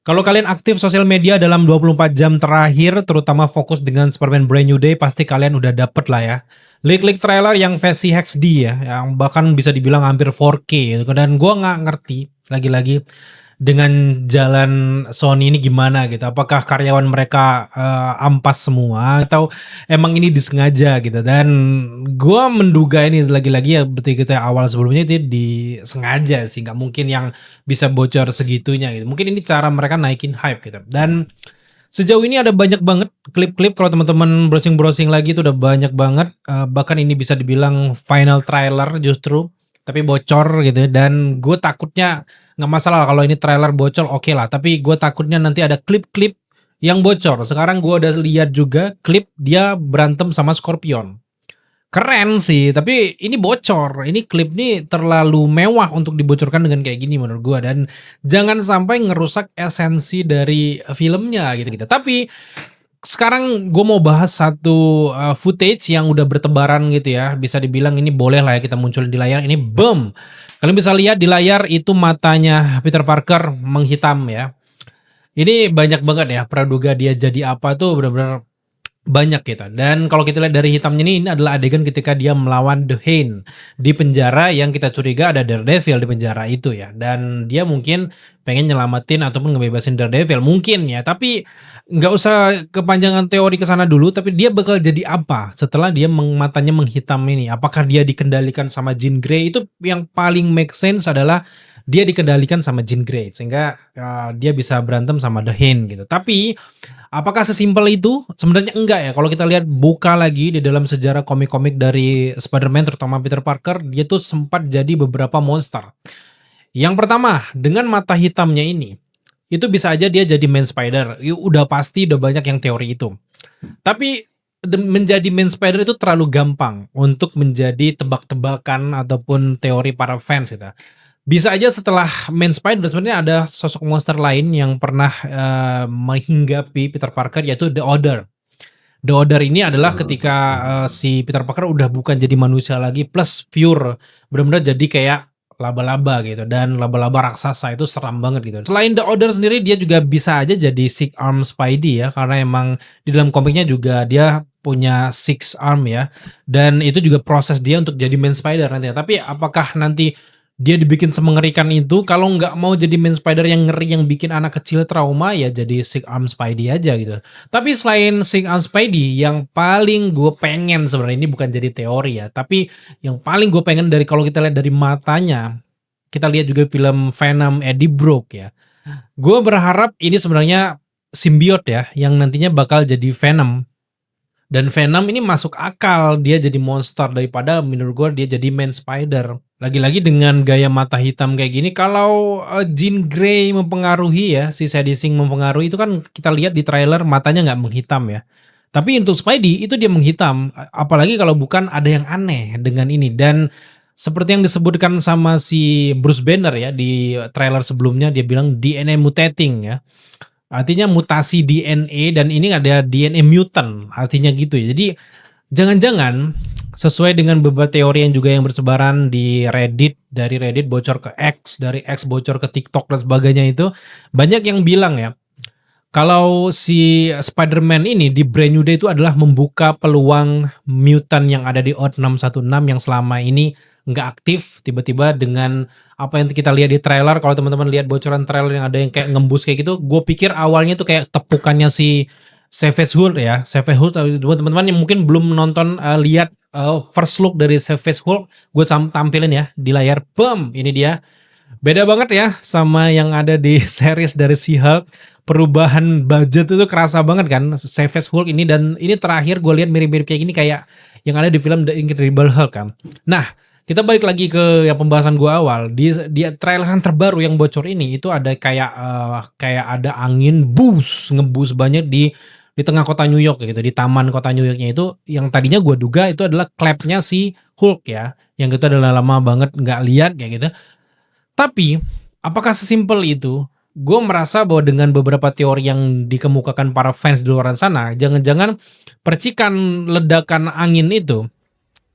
Kalau kalian aktif sosial media dalam 24 jam terakhir, terutama fokus dengan Superman Brand New Day, pasti kalian udah dapet lah ya. Leak-leak trailer yang versi HD ya, yang bahkan bisa dibilang hampir 4K gitu kan. Dan gua nggak ngerti, lagi-lagi dengan jalan Sony ini gimana gitu. Apakah karyawan mereka ampas semua atau emang ini disengaja gitu. Dan gua menduga ini lagi-lagi ya seperti kita awal sebelumnya itu disengaja sih, nggak mungkin yang bisa bocor segitunya gitu. Mungkin ini cara mereka naikin hype gitu. Dan sejauh ini ada banyak banget klip-klip kalau teman-teman browsing-browsing lagi itu udah banyak banget, bahkan ini bisa dibilang final trailer justru, tapi bocor gitu ya. Dan gue takutnya nggak masalah kalau ini trailer bocor oke lah, tapi gue takutnya nanti ada klip-klip yang bocor. Sekarang gue udah lihat juga klip dia berantem sama Scorpion. Keren sih, tapi ini bocor. Ini klip nih terlalu mewah untuk dibocorkan dengan kayak gini menurut gua dan jangan sampai ngerusak esensi dari filmnya gitu. Tapi sekarang gua mau bahas satu, footage yang udah bertebaran gitu ya, bisa dibilang ini boleh lah ya kita munculin di layar, ini boom. Kalian bisa lihat di layar itu matanya Peter Parker menghitam ya. Ini banyak banget ya praduga dia jadi apa tuh bener-bener banyak kita. Dan kalau kita lihat dari hitamnya ini adalah adegan ketika dia melawan The Hand di penjara yang kita curiga ada Daredevil di penjara itu ya. Dan dia mungkin pengen nyelamatin ataupun ngebebasin Daredevil mungkin ya. Tapi nggak usah kepanjangan teori ke sana dulu. Tapi dia bakal jadi apa setelah dia matanya menghitam ini? Apakah dia dikendalikan sama Jean Grey? Itu yang paling make sense adalah dia dikendalikan sama Jean Grey sehingga dia bisa berantem sama The Hand gitu. Tapi apakah sesimpel itu? Sebenarnya enggak ya, kalau kita lihat buka lagi di dalam sejarah komik-komik dari Spider-Man terutama Peter Parker, dia tuh sempat jadi beberapa monster. Yang pertama, dengan mata hitamnya ini, itu bisa aja dia jadi main spider, udah pasti udah banyak yang teori itu. Tapi menjadi main spider itu terlalu gampang untuk menjadi tebak-tebakan ataupun teori para fans gitu. Bisa aja setelah main spider sebenarnya ada sosok monster lain yang pernah, menghinggapi Peter Parker yaitu The Order. The Order ini adalah ketika, si Peter Parker udah bukan jadi manusia lagi plus pure, bener-bener jadi kayak laba-laba gitu dan laba-laba raksasa itu seram banget gitu. Selain The Order sendiri dia juga bisa aja jadi Six Arm Spidey ya karena emang di dalam komiknya juga dia punya six arm ya dan itu juga proses dia untuk jadi main spider nantinya. Tapi apakah nanti dia dibikin semengerikan itu, kalau nggak mau jadi main spider yang ngeri yang bikin anak kecil trauma, ya jadi Six Arm Spidey aja gitu. Tapi selain Six Arm Spidey, yang paling gue pengen sebenarnya ini bukan jadi teori ya, tapi yang paling gue pengen dari kalau kita lihat dari matanya, kita lihat juga film Venom Eddie Brock ya. Gue berharap ini sebenarnya simbiot ya, yang nantinya bakal jadi Venom. Dan Venom ini masuk akal dia jadi monster daripada menurut gue dia jadi main spider. Lagi-lagi dengan gaya mata hitam kayak gini kalau, Jean Grey mempengaruhi ya, si Sadie Sink mempengaruhi itu kan kita lihat di trailer matanya nggak menghitam ya. Tapi untuk Spidey itu dia menghitam, apalagi kalau bukan ada yang aneh dengan ini dan seperti yang disebutkan sama si Bruce Banner ya di trailer sebelumnya dia bilang DNA mutating ya. Artinya mutasi DNA dan ini ada DNA mutant, artinya gitu ya. Jadi jangan-jangan sesuai dengan beberapa teori yang juga yang bersebaran di Reddit, dari Reddit bocor ke X, dari X bocor ke TikTok dan sebagainya itu, banyak yang bilang ya, kalau si Spider-Man ini di Brand New Day itu adalah membuka peluang mutant yang ada di Earth 616 yang selama ini nggak aktif, tiba-tiba dengan apa yang kita lihat di trailer, kalau teman-teman lihat bocoran trailer yang ada yang kayak ngembus kayak gitu, gue pikir awalnya tuh kayak tepukannya si Savage Hulk ya, Savage Hulk buat teman-teman yang mungkin belum nonton lihat first look dari Savage Hulk, gue tampilin ya di layar, boom, ini dia. Beda banget ya sama yang ada di series dari She-Hulk. Perubahan budget itu kerasa banget kan Savage Hulk ini dan ini terakhir gue lihat mirip-mirip kayak gini kayak yang ada di film The Incredible Hulk kan. Nah, kita balik lagi ke yang pembahasan gue awal di trailer yang terbaru yang bocor ini itu ada kayak kayak ada angin ngebus banyak di tengah kota New York gitu di taman kota New Yorknya itu yang tadinya gue duga itu adalah clapnya si Hulk ya yang itu adalah lama banget nggak lihat kayak gitu. Tapi, apakah sesimpel itu? Gue merasa bahwa dengan beberapa teori yang dikemukakan para fans di luar sana, jangan-jangan percikan ledakan angin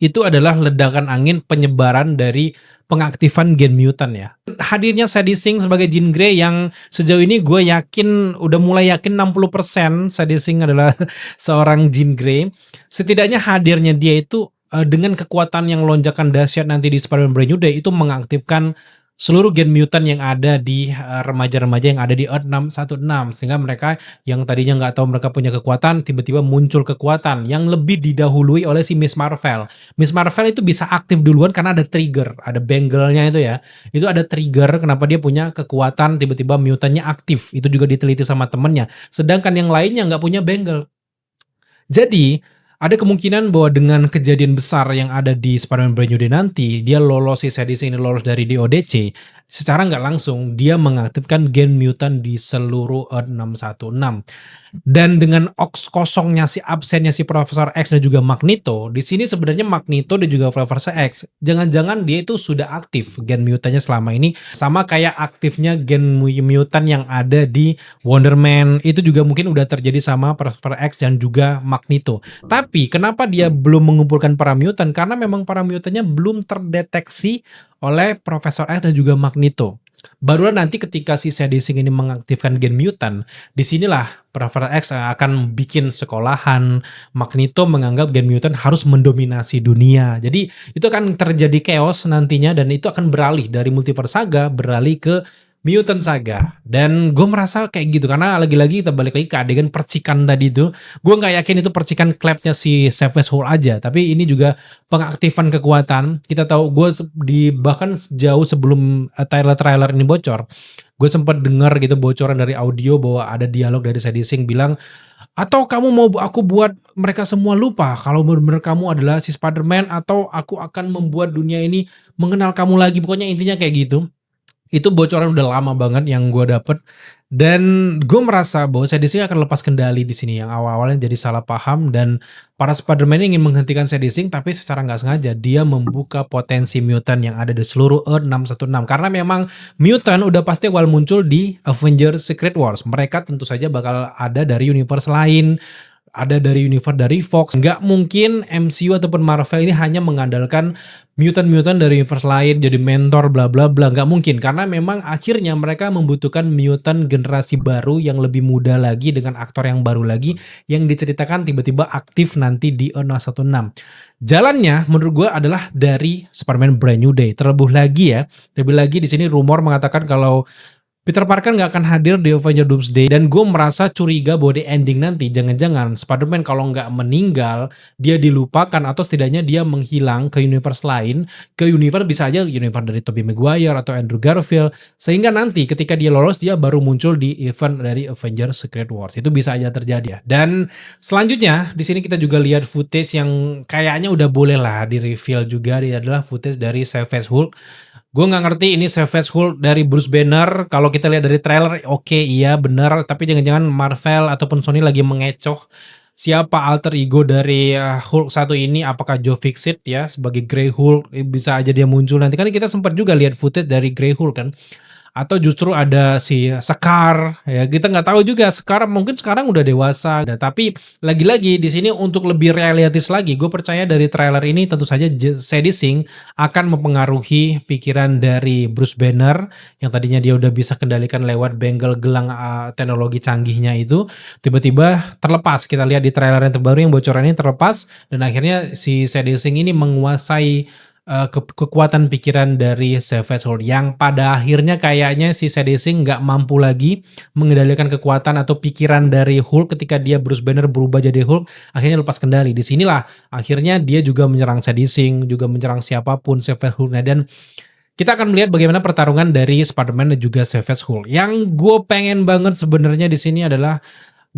itu adalah ledakan angin penyebaran dari pengaktifan gen mutant ya. Hadirnya Sadie Sink sebagai Jean Grey yang sejauh ini gue yakin, udah mulai yakin 60% Sadie Sink adalah seorang Jean Grey. Setidaknya hadirnya dia itu dengan kekuatan yang lonjakan dahsyat nanti di Spider-Man Brand New Day itu mengaktifkan seluruh gen mutant yang ada di remaja-remaja yang ada di Earth 616, sehingga mereka yang tadinya nggak tahu mereka punya kekuatan, tiba-tiba muncul kekuatan yang lebih didahului oleh si Miss Marvel. Miss Marvel itu bisa aktif duluan karena ada trigger, ada bangle-nya itu ya. Itu ada trigger kenapa dia punya kekuatan tiba-tiba mutantnya aktif. Itu juga diteliti sama temennya. Sedangkan yang lainnya nggak punya bangle. Jadi, ada kemungkinan bahwa dengan kejadian besar yang ada di Spider-Man Brand New Day nanti, dia lolos, si Sadie Sink ini lolos dari DODC, secara nggak langsung dia mengaktifkan gen mutant di seluruh Earth 616. Dan dengan kosongnya si absennya si Profesor X dan juga Magneto, di sini sebenarnya Magneto dan juga Profesor X, jangan-jangan dia itu sudah aktif gen mutantnya selama ini, sama kayak aktifnya gen mutant yang ada di Wonder Man, itu juga mungkin udah terjadi sama Profesor X dan juga Magneto. Tapi kenapa dia belum mengumpulkan para mutant? Karena memang para mutantnya belum terdeteksi oleh Profesor X dan juga Magneto. Barulah nanti ketika si Sadie Sink ini mengaktifkan gen mutant, disinilah Profesor X akan bikin sekolahan. Magneto menganggap gen mutant harus mendominasi dunia. Jadi itu akan terjadi chaos nantinya, dan itu akan beralih dari Multiverse Saga beralih ke Mutant Saga. Dan gue merasa kayak gitu karena lagi-lagi kita balik lagi ke adegan percikan tadi itu. Gue nggak yakin itu percikan clapnya si Savage Hole aja, tapi ini juga pengaktifan kekuatan. Kita tahu gue bahkan jauh sebelum trailer ini bocor, gue sempat dengar gitu bocoran dari audio bahwa ada dialog dari Sadie Sink bilang, atau kamu mau aku buat mereka semua lupa kalau benar-benar kamu adalah si Spider-Man, atau aku akan membuat dunia ini mengenal kamu lagi. Pokoknya intinya kayak gitu. Itu bocoran udah lama banget yang gue dapet, dan gue merasa bahwa Sadie Sink akan lepas kendali di sini, yang awal-awalnya jadi salah paham dan para Spider-Man ingin menghentikan Sadie Sink, tapi secara nggak sengaja dia membuka potensi mutant yang ada di seluruh Earth 616. Karena memang mutant udah pasti awal muncul di Avengers Secret Wars. Mereka tentu saja bakal ada dari universe lain, ada dari universe dari Fox. Nggak mungkin MCU ataupun Marvel ini hanya mengandalkan mutant-mutant dari universe lain jadi mentor bla bla bla. Nggak mungkin, karena memang akhirnya mereka membutuhkan mutant generasi baru yang lebih muda lagi dengan aktor yang baru lagi yang diceritakan tiba-tiba aktif nanti di Earth 16. Jalannya menurut gue adalah dari Spider-Man Brand New Day. Terlebih lagi di sini rumor mengatakan kalau Peter Parker nggak akan hadir di Avengers Doomsday, dan gue merasa curiga bahwa di ending nanti jangan-jangan Spider-Man kalau nggak meninggal, dia dilupakan atau setidaknya dia menghilang ke universe lain, ke universe bisa aja universe dari Tobey Maguire atau Andrew Garfield, sehingga nanti ketika dia lolos dia baru muncul di event dari Avengers Secret Wars. Itu bisa aja terjadi ya. Dan selanjutnya di sini kita juga lihat footage yang kayaknya udah boleh lah di-reveal juga, dia adalah footage dari Savage Hulk. Gue nggak ngerti ini Savage Hulk dari Bruce Banner. Kalau kita lihat dari trailer, oke, iya benar. Tapi jangan-jangan Marvel ataupun Sony lagi mengecoh siapa alter ego dari Hulk satu ini. Apakah Joe Fixit ya sebagai Grey Hulk, bisa aja dia muncul nanti. Kan kita sempat juga lihat footage dari Grey Hulk kan. Atau justru ada si Scar, ya kita nggak tahu juga. Mungkin sekarang udah dewasa. Nah, tapi lagi-lagi di sini untuk lebih realistis lagi, gue percaya dari trailer ini tentu saja Sadie Sink akan mempengaruhi pikiran dari Bruce Banner yang tadinya dia udah bisa kendalikan lewat bangle gelang teknologi canggihnya itu, tiba-tiba terlepas. Kita lihat di trailer yang terbaru yang bocoran ini terlepas, dan akhirnya si Sadie Sink ini menguasai kekuatan pikiran dari Savage Hulk, yang pada akhirnya kayaknya si Sadie Sink nggak mampu lagi mengendalikan kekuatan atau pikiran dari Hulk ketika dia Bruce Banner berubah jadi Hulk, akhirnya lepas kendali. Di sinilah akhirnya dia juga menyerang Sadie Sink, juga menyerang siapapun Savage Hulk-nya, dan kita akan melihat bagaimana pertarungan dari Spider-Man dan juga Savage Hulk. Yang gue pengen banget sebenarnya di sini adalah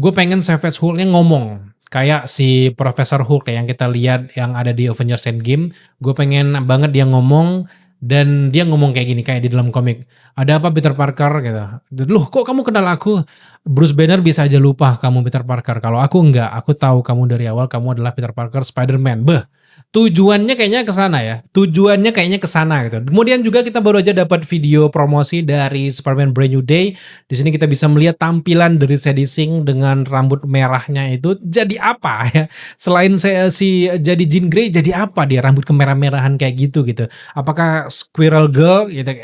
gue pengen Savage Hulk-nya ngomong. Kayak si Profesor Hulk yang kita lihat yang ada di Avengers Endgame, gue pengen banget dia ngomong, dan dia ngomong kayak gini kayak di dalam komik. Ada apa Peter Parker gitu. Loh kok kamu kenal aku? Bruce Banner bisa aja lupa kamu Peter Parker. Kalau aku enggak, aku tahu kamu dari awal, kamu adalah Peter Parker Spider-Man. Beh, Tujuannya kayaknya ke sana ya, tujuannya kayaknya ke sana gitu. Kemudian juga kita baru aja dapat video promosi dari Superman Brand New Day. Di sini kita bisa melihat tampilan dari Sadie Sink dengan rambut merahnya itu jadi apa ya? Selain si jadi Jean Grey, jadi apa dia rambut kemerah-merahan kayak gitu. Apakah Squirrel Girl gitu,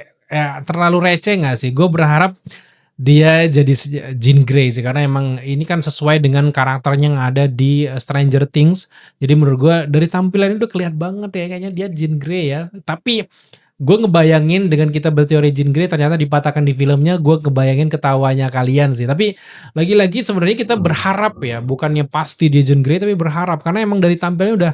terlalu receh nggak sih? Gue berharap dia jadi Jean Grey sih, karena emang ini kan sesuai dengan karakternya yang ada di Stranger Things. Jadi menurut gua dari tampilannya udah kelihatan banget ya kayaknya dia Jean Grey ya. Tapi gue ngebayangin dengan kita berteori Jean Grey ternyata dipatahkan di filmnya, gue ngebayangin ketawanya kalian sih. Tapi lagi-lagi sebenarnya kita berharap ya, bukannya pasti dia Jean Grey tapi berharap karena emang dari tampilnya udah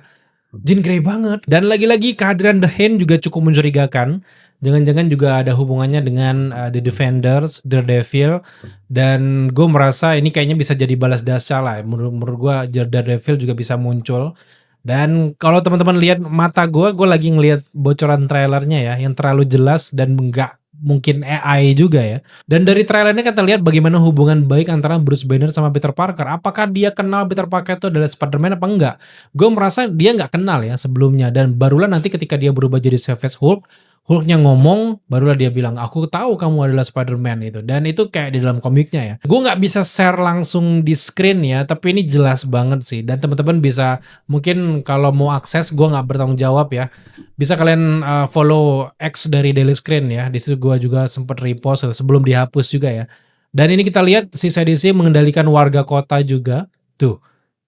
Jean Grey banget. Dan lagi-lagi kehadiran The Hand juga cukup mencurigakan. Jangan-jangan juga ada hubungannya dengan The Defenders, Daredevil, dan gue merasa ini kayaknya bisa jadi balas dasa lah. Menurut gue Daredevil juga bisa muncul. Dan kalau teman-teman lihat mata gue lagi ngelihat bocoran trailernya ya, yang terlalu jelas dan nggak mungkin AI juga ya. Dan dari trailernya kita lihat bagaimana hubungan baik antara Bruce Banner sama Peter Parker. Apakah dia kenal Peter Parker itu adalah Spider-Man apa enggak? Gue merasa dia nggak kenal ya sebelumnya. Dan barulah nanti ketika dia berubah jadi Savage Hulk, Hulknya ngomong, barulah dia bilang, aku tahu kamu adalah Spider-Man itu. Dan itu kayak di dalam komiknya ya. Gue nggak bisa share langsung di screen ya, tapi ini jelas banget sih. Dan teman-teman bisa, mungkin kalau mau akses, gue nggak bertanggung jawab ya. Bisa kalian follow X dari Daily Screen ya. Di situ gue juga sempat repost sebelum dihapus juga ya. Dan ini kita lihat si CDC mengendalikan warga kota juga. Tuh.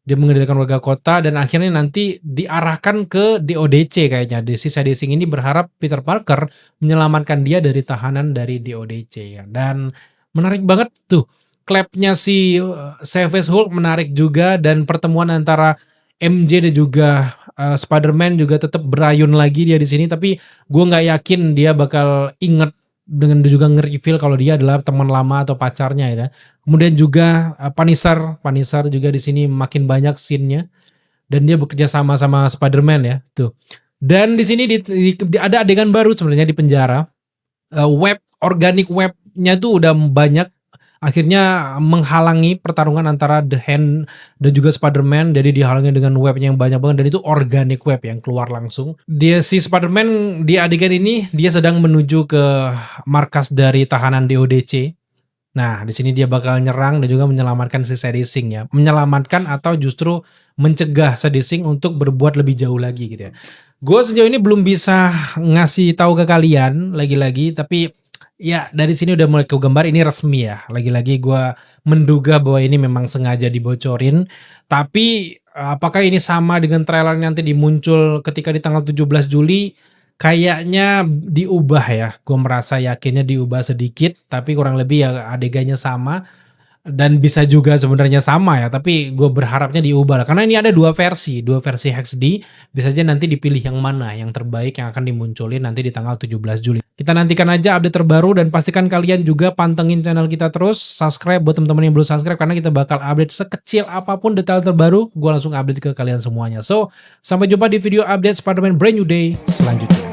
Dia mengendalikan warga kota dan akhirnya nanti diarahkan ke DODC kayaknya. Si CDC ini berharap Peter Parker menyelamatkan dia dari tahanan dari DODC ya. Dan menarik banget tuh. Clapnya si Savage Hulk menarik juga dan pertemuan antara MJ dan juga Spider-Man juga tetap berayun lagi dia di sini, tapi gue nggak yakin dia bakal inget dengan juga nge-reveal kalau dia adalah teman lama atau pacarnya ya. Kemudian juga Punisher juga di sini makin banyak scene-nya dan dia bekerja sama sama Spider-Man ya tuh. Dan di sini ada adegan baru sebenarnya di penjara. Organic webnya tuh udah banyak, akhirnya menghalangi pertarungan antara The Hand dan juga Spider-Man. Jadi dihalangi dengan webnya yang banyak banget dan itu organic web yang keluar langsung. Si Spider-Man di adegan ini dia sedang menuju ke markas dari tahanan DODC. Nah, di sini dia bakal nyerang dan juga menyelamatkan si Sadie Sink ya. Menyelamatkan atau justru mencegah Sadie Sink untuk berbuat lebih jauh lagi gitu ya. Gue sejauh ini belum bisa ngasih tahu ke kalian lagi-lagi, tapi ya dari sini udah mulai kegambar ini resmi ya. Lagi-lagi gue menduga bahwa ini memang sengaja dibocorin. Tapi apakah ini sama dengan trailer nanti dimuncul ketika di tanggal 17 Juli? Kayaknya diubah ya. Gue merasa yakinnya diubah sedikit, tapi kurang lebih ya adegannya sama. Dan bisa juga sebenarnya sama ya, tapi gue berharapnya diubah lah. Karena ini ada dua versi HD. Bisa aja nanti dipilih yang mana yang terbaik yang akan dimunculin nanti di tanggal 17 Juli. Kita nantikan aja update terbaru dan pastikan kalian juga pantengin channel kita terus. Subscribe buat teman-teman yang belum subscribe karena kita bakal update sekecil apapun detail terbaru. Gue langsung update ke kalian semuanya. So, sampai jumpa di video update Spider-Man Brand New Day selanjutnya.